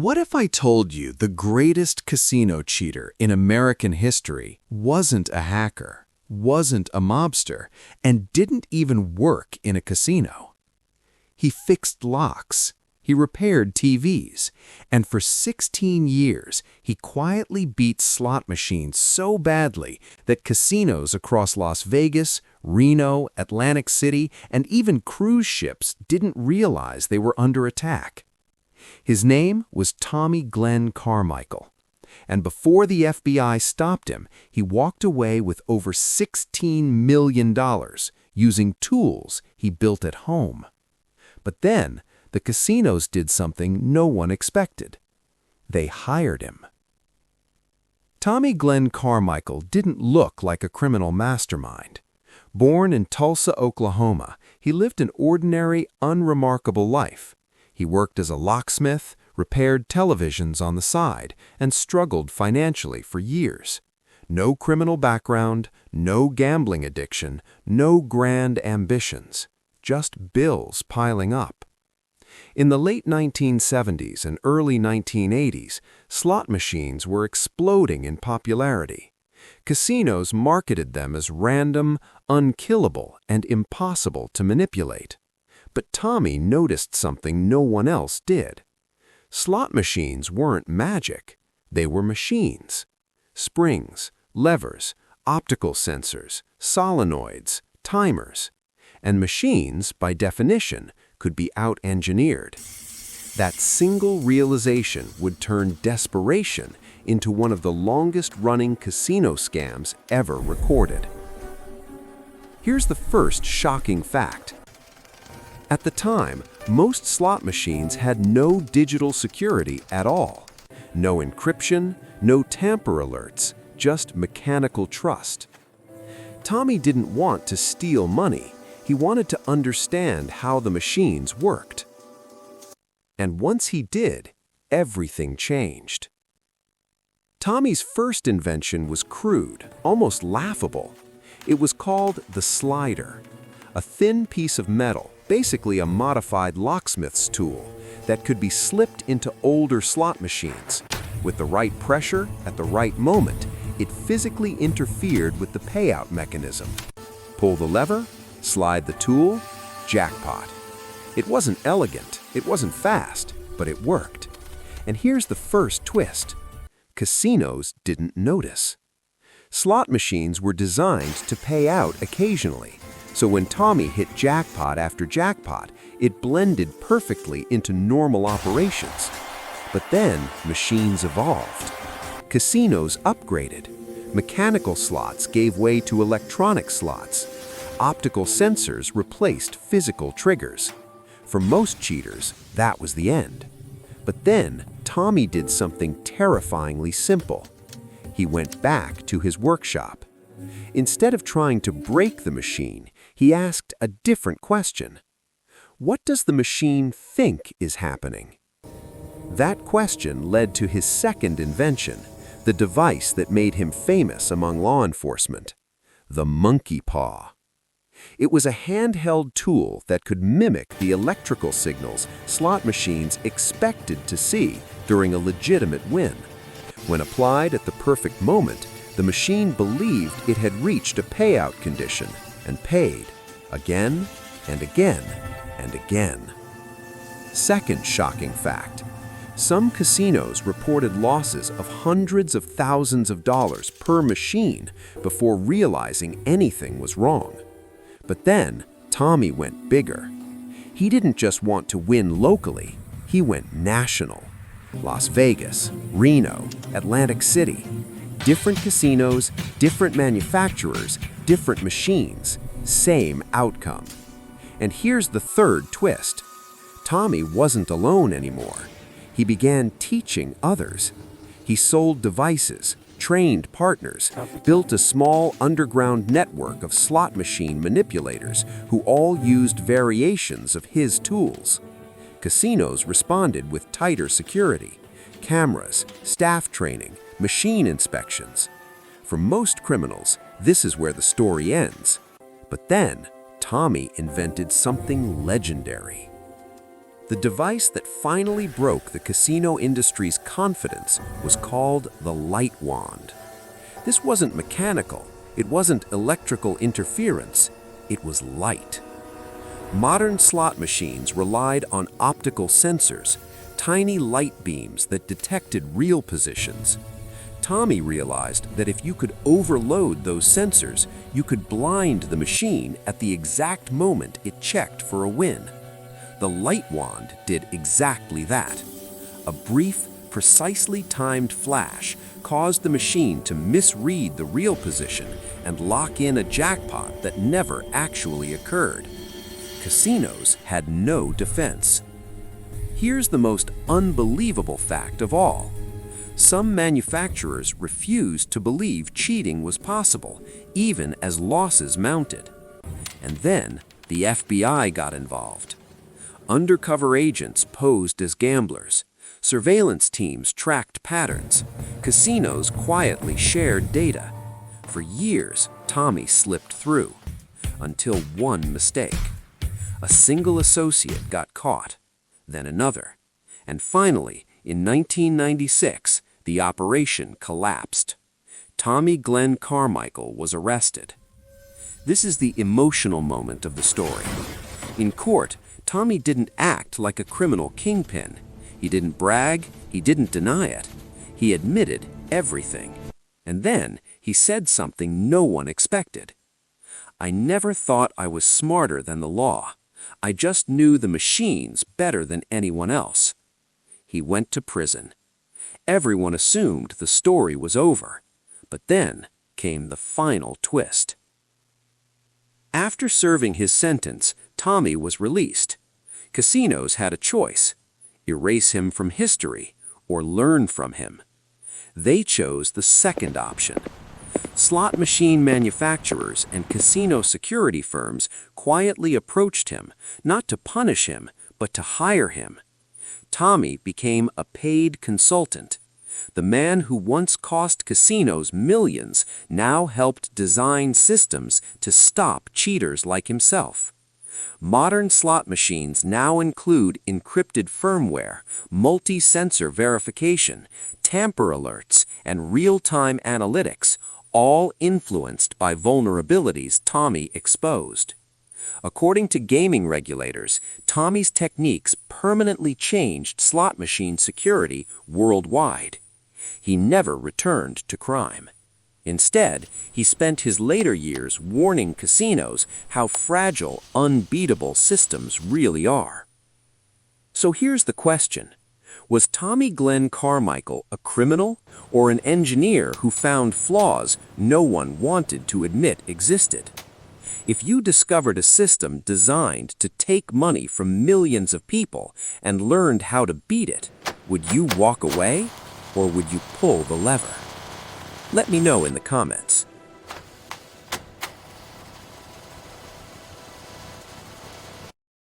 What if I told you the greatest casino cheater in American history wasn't a hacker, wasn't a mobster, and didn't even work in a casino? He fixed locks, he repaired TVs, and for 16 years he quietly beat slot machines so badly that casinos across Las Vegas, Reno, Atlantic City, and even cruise ships didn't realize they were under attack. His name was Tommy Glenn Carmichael, and before the FBI stopped him, he walked away with over $16 million using tools he built at home. But then, the casinos did something no one expected. They hired him. Tommy Glenn Carmichael didn't look like a criminal mastermind. Born in Tulsa, Oklahoma, he lived an ordinary, unremarkable life. He worked as a locksmith, repaired televisions on the side, and struggled financially for years. No criminal background, no gambling addiction, no grand ambitions. Just bills piling up. In the late 1970s and early 1980s, slot machines were exploding in popularity. Casinos marketed them as random, unkillable, and impossible to manipulate. But Tommy noticed something no one else did. Slot machines weren't magic. They were machines. Springs, levers, optical sensors, solenoids, timers. And machines, by definition, could be out-engineered. That single realization would turn desperation into one of the longest-running casino scams ever recorded. Here's the first shocking fact. At the time, most slot machines had no digital security at all. No encryption, no tamper alerts, just mechanical trust. Tommy didn't want to steal money. He wanted to understand how the machines worked. And once he did, everything changed. Tommy's first invention was crude, almost laughable. It was called the slider, a thin piece of metal, basically a modified locksmith's tool, that could be slipped into older slot machines. With the right pressure, at the right moment, it physically interfered with the payout mechanism. Pull the lever, slide the tool, jackpot. It wasn't elegant, it wasn't fast, but it worked. And here's the first twist. Casinos didn't notice. Slot machines were designed to pay out occasionally, so when Tommy hit jackpot after jackpot, it blended perfectly into normal operations. But then machines evolved. Casinos upgraded. Mechanical slots gave way to electronic slots. Optical sensors replaced physical triggers. For most cheaters, that was the end. But then, Tommy did something terrifyingly simple. He went back to his workshop. Instead of trying to break the machine, he asked a different question. What does the machine think is happening? That question led to his second invention, the device that made him famous among law enforcement, the Monkey Paw. It was a handheld tool that could mimic the electrical signals slot machines expected to see during a legitimate win. When applied at the perfect moment, the machine believed it had reached a payout condition and paid again and again and again. Second shocking fact. Some casinos reported losses of hundreds of thousands of dollars per machine before realizing anything was wrong. But then, Tommy went bigger. He didn't just want to win locally, he went national. Las Vegas, Reno, Atlantic City. Different casinos, different manufacturers, different machines, same outcome. And here's the third twist. Tommy wasn't alone anymore. He began teaching others. He sold devices, trained partners, built a small underground network of slot machine manipulators who all used variations of his tools. Casinos responded with tighter security, cameras, staff training, machine inspections. For most criminals, this is where the story ends. But then, Tommy invented something legendary. The device that finally broke the casino industry's confidence was called the light wand. This wasn't mechanical, it wasn't electrical interference, it was light. Modern slot machines relied on optical sensors, tiny light beams that detected real positions. Tommy realized that if you could overload those sensors, you could blind the machine at the exact moment it checked for a win. The light wand did exactly that. A brief, precisely timed flash caused the machine to misread the real position and lock in a jackpot that never actually occurred. Casinos had no defense. Here's the most unbelievable fact of all. Some manufacturers refused to believe cheating was possible, even as losses mounted. And then the FBI got involved. Undercover agents posed as gamblers. Surveillance teams tracked patterns. Casinos quietly shared data. For years, Tommy slipped through, until one mistake. A single associate got caught, then another. And finally, in 1996, the operation collapsed. Tommy Glenn Carmichael was arrested. This is the emotional moment of the story. In court, Tommy didn't act like a criminal kingpin. He didn't brag, he didn't deny it. He admitted everything. And then he said something no one expected. "I never thought I was smarter than the law. I just knew the machines better than anyone else." He went to prison. Everyone assumed the story was over. But then came the final twist. After serving his sentence, Tommy was released. Casinos had a choice: erase him from history or learn from him. They chose the second option. Slot machine manufacturers and casino security firms quietly approached him, not to punish him, but to hire him. Tommy became a paid consultant. The man who once cost casinos millions now helped design systems to stop cheaters like himself. Modern slot machines now include encrypted firmware, multi-sensor verification, tamper alerts, and real-time analytics, all influenced by vulnerabilities Tommy exposed. According to gaming regulators, Tommy's techniques permanently changed slot machine security worldwide. He never returned to crime. Instead, he spent his later years warning casinos how fragile, unbeatable systems really are. So here's the question. Was Tommy Glenn Carmichael a criminal or an engineer who found flaws no one wanted to admit existed? If you discovered a system designed to take money from millions of people and learned how to beat it, would you walk away or would you pull the lever? Let me know in the comments.